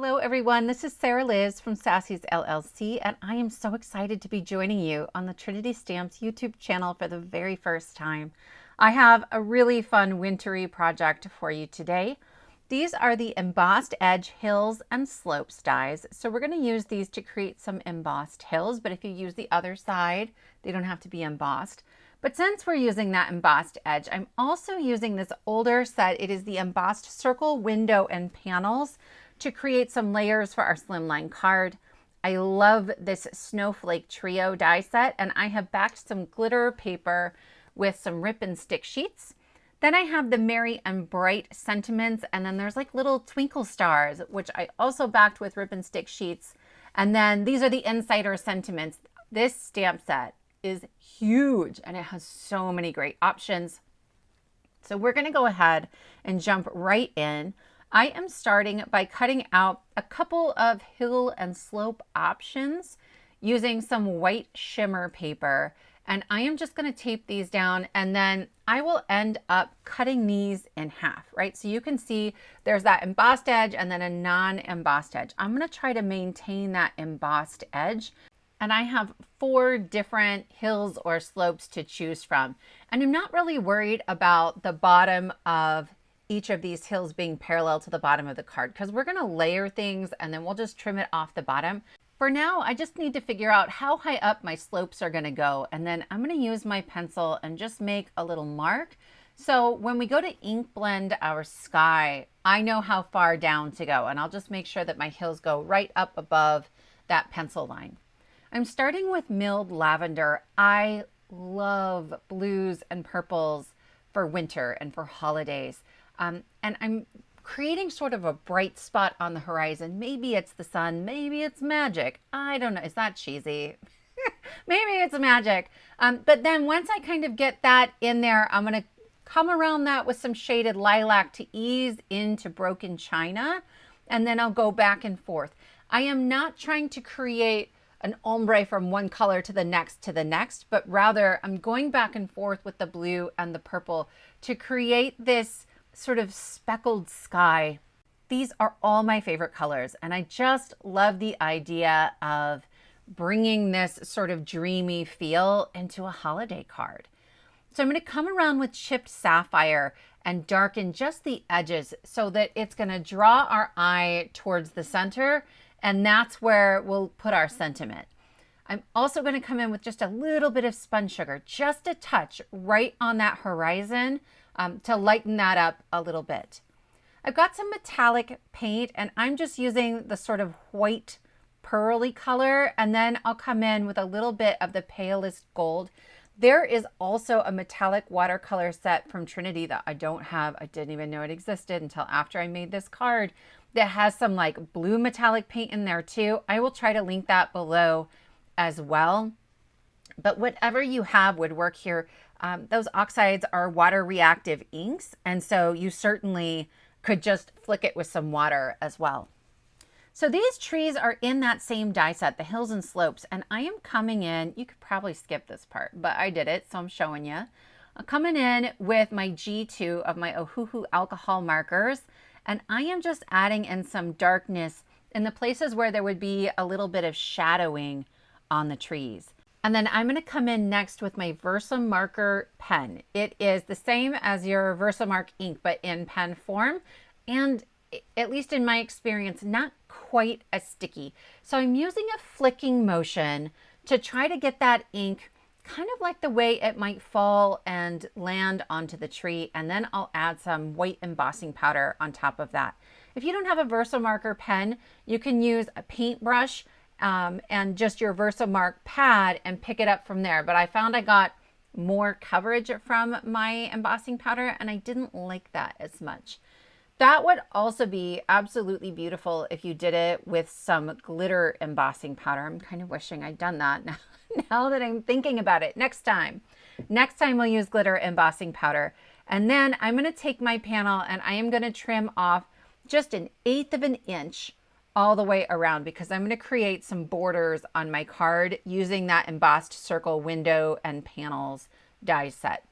Hello everyone, this is Sara Lihz from Sassy's LLC, and I am so excited to be joining you on the Trinity Stamps YouTube channel for the very first time. I have a really fun wintry project for you today. These are the embossed edge hills and slopes dies. So we're going to use these to create some embossed hills, but if you use the other side, they don't have to be embossed. But since we're using that embossed edge, I'm also using this older set. It is the embossed circle, window, and panels to create some layers for our Slimline card. I love this Snowflake trio die set, and I have backed some glitter paper with some rip and stick sheets. Then I have the merry and bright sentiments, and then there's like little twinkle stars, which I also backed with rip and stick sheets. And then these are the insider sentiments. This stamp set is huge and it has so many great options. So we're going to go ahead and jump right in. I am starting by cutting out a couple of hill and slope options using some white shimmer paper. And I am just going to tape these down, and then I will end up cutting these in half, right? So you can see there's that embossed edge and then a non-embossed edge. I'm going to try to maintain that embossed edge. And I have 4 different hills or slopes to choose from. And I'm not really worried about the bottom of each of these hills being parallel to the bottom of the card, because we're going to layer things and then we'll just trim it off the bottom. For now, I just need to figure out how high up my slopes are going to go. And then I'm going to use my pencil and just make a little mark. So when we go to ink blend our sky, I know how far down to go. And I'll just make sure that my hills go right up above that pencil line. I'm starting with milled lavender. I love blues and purples for winter and for holidays. And I'm creating sort of a bright spot on the horizon. Maybe it's the sun, maybe it's magic. I don't know. Is that cheesy? Maybe it's magic. But then once I kind of get that in there, I'm going to come around that with some shaded lilac to ease into broken china. And then I'll go back and forth. I am not trying to create an ombre from one color to the next, but rather I'm going back and forth with the blue and the purple to create this sort of speckled sky. These are all my favorite colors, and I just love the idea of bringing this sort of dreamy feel into a holiday card. So I'm going to come around with chipped sapphire and darken just the edges so that it's going to draw our eye towards the center, and that's where we'll put our sentiment. I'm also going to come in with just a little bit of spun sugar, just a touch right on that horizon, to lighten that up a little bit. I've got some metallic paint, and I'm just using the sort of white pearly color, and then I'll come in with a little bit of the palest gold. There is also a metallic watercolor set from Trinity that I don't have. I didn't even know it existed until after I made this card, that has some like blue metallic paint in there too. I will try to link that below as well. But whatever you have would work here. Those oxides are water reactive inks, and so you certainly could just flick it with some water as well. So these trees are in that same die set, the hills and slopes, and I am coming in, you could probably skip this part, but I did it, so I'm showing you. I'm coming in with my G2 of my Ohuhu alcohol markers, and I am just adding in some darkness in the places where there would be a little bit of shadowing on the trees. And then I'm going to come in next with my Versamarker pen. It is the same as your Versamark ink, but in pen form. And at least in my experience, not quite as sticky. So I'm using a flicking motion to try to get that ink kind of like the way it might fall and land onto the tree. And then I'll add some white embossing powder on top of that. If you don't have a Versamarker pen, you can use a paintbrush and just your Versamark pad and pick it up from there. But I found I got more coverage from my embossing powder, and I didn't like that as much. That would also be absolutely beautiful if you did it with some glitter embossing powder. I'm kind of wishing I'd done that now that I'm thinking about it. Next time we'll use glitter embossing powder. And then I'm going to take my panel and I am going to trim off just 1/8 of an inch all the way around, because I'm going to create some borders on my card using that embossed circle, window, and panels die set.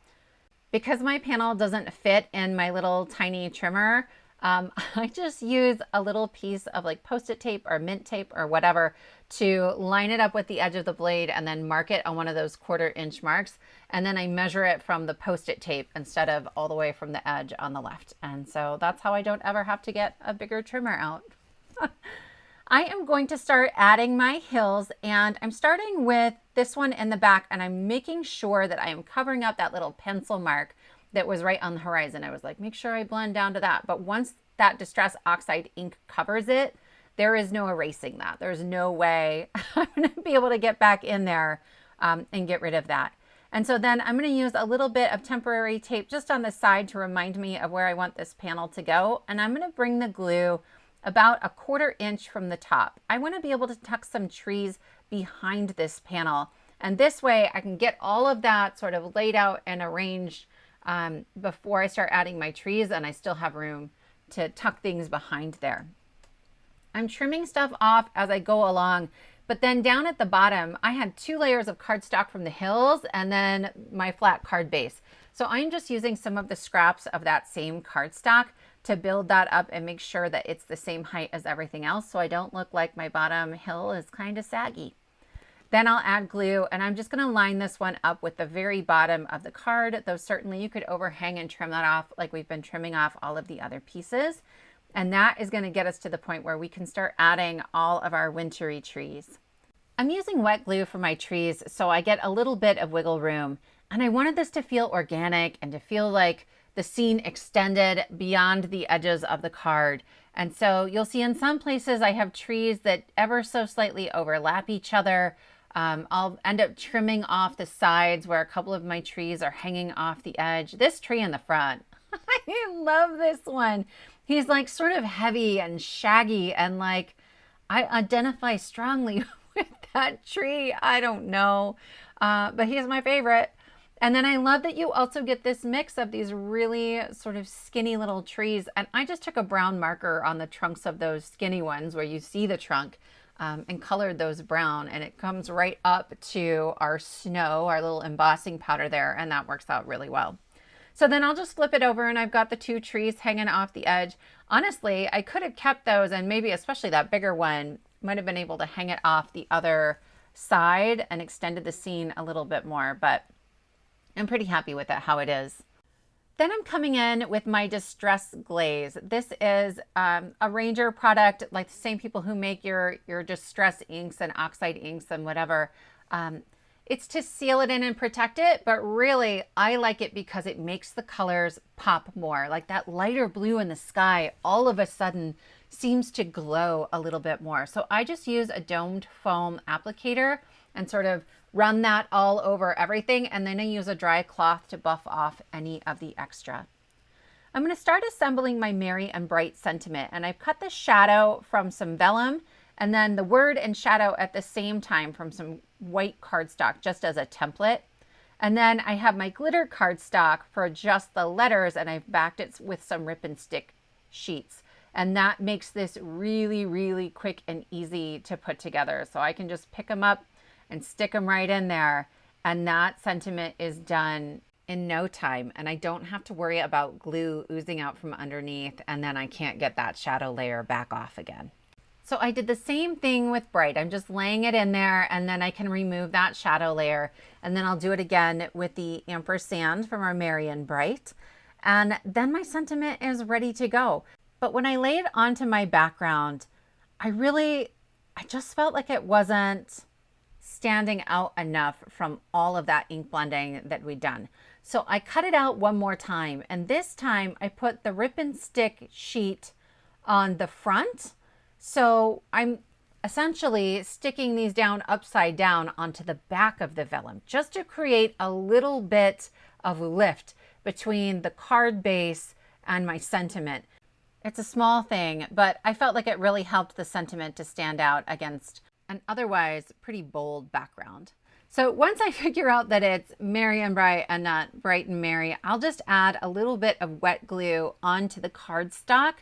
Because my panel doesn't fit in my little tiny trimmer, I just use a little piece of like Post-it tape or mint tape or whatever to line it up with the edge of the blade and then mark it on one of those 1/4 inch marks. And then I measure it from the Post-it tape instead of all the way from the edge on the left. And so that's how I don't ever have to get a bigger trimmer out. I am going to start adding my hills, and I'm starting with this one in the back, and I'm making sure that I am covering up that little pencil mark that was right on the horizon. I was like, make sure I blend down to that. But once that Distress Oxide ink covers it, there is no erasing that. There's no way I'm going to be able to get back in there and get rid of that. And so then I'm going to use a little bit of temporary tape just on the side to remind me of where I want this panel to go. And I'm going to bring the glue about a 1/4 inch from the top. I want to be able to tuck some trees behind this panel. And this way I can get all of that sort of laid out and arranged before I start adding my trees, and I still have room to tuck things behind there. I'm trimming stuff off as I go along, but then down at the bottom, I had 2 layers of cardstock from the hills and then my flat card base. So I'm just using some of the scraps of that same cardstock to build that up and make sure that it's the same height as everything else, so I don't look like my bottom hill is kind of saggy. Then I'll add glue, and I'm just going to line this one up with the very bottom of the card, though certainly you could overhang and trim that off like we've been trimming off all of the other pieces. And that is going to get us to the point where we can start adding all of our wintry trees. I'm using wet glue for my trees, so I get a little bit of wiggle room. And I wanted this to feel organic and to feel like the scene extended beyond the edges of the card. And so you'll see in some places I have trees that ever so slightly overlap each other. I'll end up trimming off the sides where a couple of my trees are hanging off the edge. This tree in the front, I love this one. He's like sort of heavy and shaggy, and like I identify strongly with that tree. I don't know, but he's my favorite. And then I love that you also get this mix of these really sort of skinny little trees. And I just took a brown marker on the trunks of those skinny ones where you see the trunk and colored those brown. And it comes right up to our snow, our little embossing powder there. And that works out really well. So then I'll just flip it over, and I've got the 2 trees hanging off the edge. Honestly, I could have kept those, and maybe especially that bigger one, might have been able to hang it off the other side and extended the scene a little bit more. But I'm pretty happy with it how it is. Then I'm coming in with my Distress Glaze. This is a Ranger product, like the same people who make your Distress inks and oxide inks and whatever. It's to seal it in and protect it, but really I like it because it makes the colors pop more. Like that lighter blue in the sky all of a sudden seems to glow a little bit more. So I just use a domed foam applicator and sort of run that all over everything, and then I use a dry cloth to buff off any of the extra. I'm going to start assembling my Merry and Bright sentiment, and I've cut the shadow from some vellum and then the word and shadow at the same time from some white cardstock just as a template. And then I have my glitter cardstock for just the letters, and I've backed it with some rip and stick sheets. And that makes this really, really quick and easy to put together. So I can just pick them up and stick them right in there, and that sentiment is done in no time, and I don't have to worry about glue oozing out from underneath, and then I can't get that shadow layer back off again. So I did the same thing with Bright. I'm just laying it in there, and then I can remove that shadow layer, and then I'll do it again with the ampersand from our Merry and Bright, and then my sentiment is ready to go. But when I lay it onto my background, I just felt like it wasn't standing out enough from all of that ink blending that we'd done. So I cut it out one more time, and this time I put the rip and stick sheet on the front. So I'm essentially sticking these down upside down onto the back of the vellum just to create a little bit of lift between the card base and my sentiment. It's a small thing, but I felt like it really helped the sentiment to stand out against an otherwise pretty bold background. So once I figure out that it's Merry and Bright and not Bright and Merry, I'll just add a little bit of wet glue onto the cardstock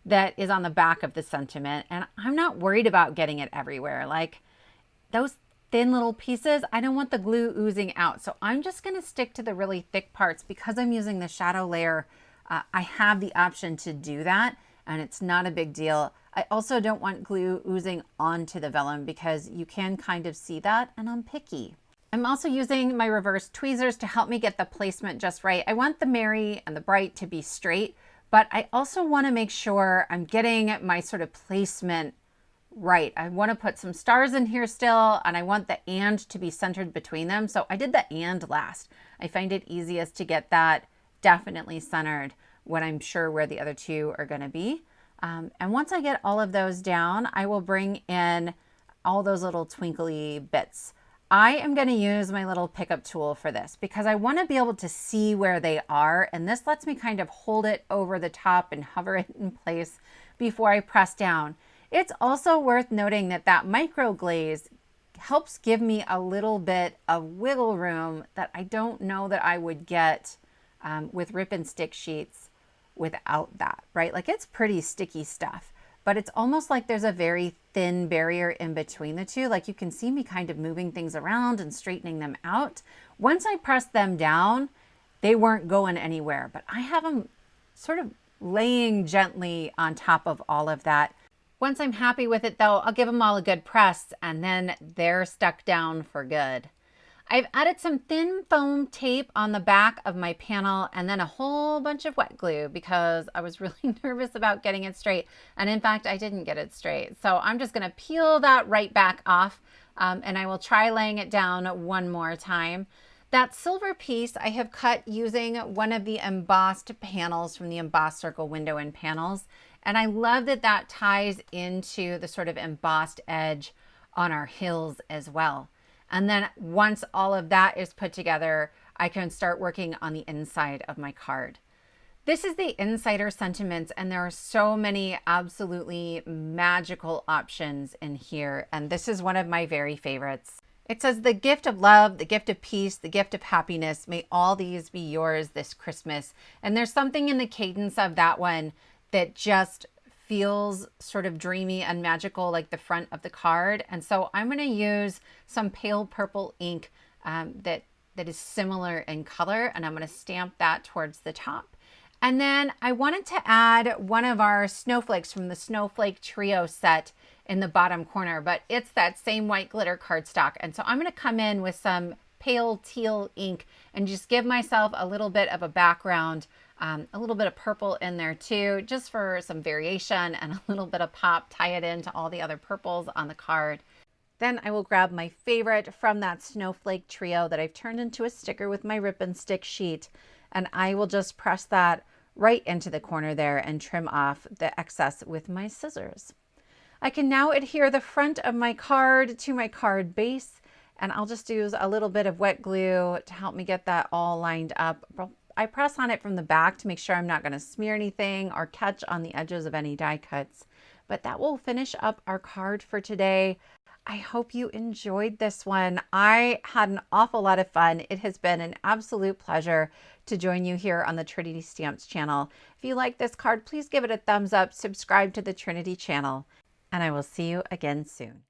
that is on the back of the sentiment. And I'm not worried about getting it everywhere. Like those thin little pieces, I don't want the glue oozing out. So I'm just going to stick to the really thick parts because I'm using the shadow layer. I have the option to do that. and it's not a big deal. I also don't want glue oozing onto the vellum because you can kind of see that, and I'm picky. I'm also using my reverse tweezers to help me get the placement just right. I want the Merry and the Bright to be straight, but I also want to make sure I'm getting my sort of placement right. I want to put some stars in here still, and I want the and to be centered between them. So I did the and last. I find it easiest to get that definitely centered when I'm sure where the other two are going to be. And once I get all of those down, I will bring in all those little twinkly bits. I am going to use my little pickup tool for this because I want to be able to see where they are, and this lets me kind of hold it over the top and hover it in place before I press down. It's also worth noting that that micro glaze helps give me a little bit of wiggle room that I don't know that I would get with rip and stick sheets without that, right? Like, it's pretty sticky stuff, but it's almost like there's a very thin barrier in between the two. Like, you can see me kind of moving things around and straightening them out. Once I pressed them down, they weren't going anywhere, but I have them sort of laying gently on top of all of that. Once I'm happy with it though, I'll give them all a good press, and then they're stuck down for good. I've added some thin foam tape on the back of my panel and then a whole bunch of wet glue because I was really nervous about getting it straight. And in fact, I didn't get it straight. So I'm just gonna peel that right back off and I will try laying it down one more time. That silver piece I have cut using one of the embossed panels from the Embossed Circle window and panels. And I love that that ties into the sort of embossed edge on our hills as well. And then once all of that is put together, I can start working on the inside of my card. This is the Insider Sentiments, and there are so many absolutely magical options in here. And this is one of my very favorites. It says, the gift of love, the gift of peace, the gift of happiness. May all these be yours this Christmas. And there's something in the cadence of that one that just feels sort of dreamy and magical, like the front of the card. And so I'm going to use some pale purple ink that is similar in color, and I'm going to stamp that towards the top. And then I wanted to add one of our snowflakes from the Snowflake Trio set in the bottom corner, but it's that same white glitter cardstock. And so I'm going to come in with some pale teal ink and just give myself a little bit of a background, a little bit of purple in there too, just for some variation and a little bit of pop, tie it into all the other purples on the card. Then I will grab my favorite from that Snowflake Trio that I've turned into a sticker with my rip and stick sheet, and I will just press that right into the corner there and trim off the excess with my scissors. I can now adhere the front of my card to my card base, and I'll just use a little bit of wet glue to help me get that all lined up. I press on it from the back to make sure I'm not going to smear anything or catch on the edges of any die cuts. But that will finish up our card for today. I hope you enjoyed this one. I had an awful lot of fun. It has been an absolute pleasure to join you here on the Trinity Stamps channel. If you like this card, please give it a thumbs up, subscribe to the Trinity channel, and I will see you again soon.